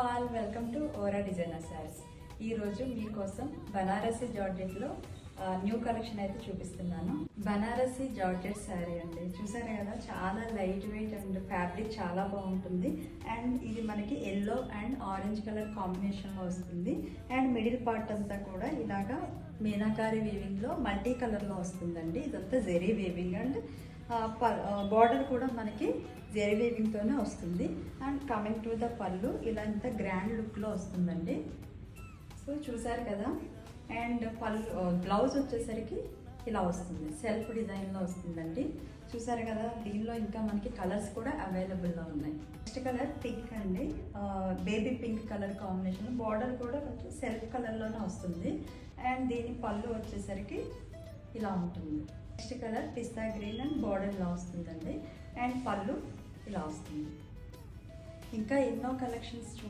All welcome to Vora designer saris. ఈరోజు మీకోసం Banarasi జార్జెట్లో new collection అయితే చూపిస్తున్నాను. బనారసి జార్జెట్ శారీ అండి, చూసారు కదా, చాలా లైట్ వెయిట్ అండ్ ఫ్యాబ్రిక్ చాలా బాగుంటుంది. అండ్ ఇది మనకి ఎల్లో అండ్ ఆరెంజ్ కలర్ కాంబినేషన్లో వస్తుంది. అండ్ మిడిల్ పార్ట్ అంతా కూడా ఇలాగా మీనాకారి వీవింగ్లో మల్టీ కలర్లో వస్తుందండి. ఇదంతా జెరీ వీవింగ్ అండ్ బార్డర్ కూడా మనకి జెరీ వీవింగ్తోనే వస్తుంది. అండ్ కమింగ్ టు ద పళ్ళు ఇలా ఇంత గ్రాండ్ లుక్లో వస్తుందండి. సో చూసారు కదా. అండ్ పళ్ళు బ్లౌజ్ వచ్చేసరికి ఇలా వస్తుంది, సెల్ఫ్ డిజైన్లో వస్తుందండి. చూసారు కదా, దీనిలో ఇంకా మనకి కలర్స్ కూడా అవైలబుల్లో ఉన్నాయి. నెక్స్ట్ కలర్ పింక్ అండి, baby pink colour combination. Border కూడా కొంచెం సెల్ఫ్ కలర్లోనే వస్తుంది. అండ్ దీని పళ్ళు వచ్చేసరికి ఇలా ఉంటుంది. Next colour pista green and border ఇలా వస్తుందండి. అండ్ పళ్ళు ఇలా వస్తుంది. ఇంకా ఎన్నో కలెక్షన్స్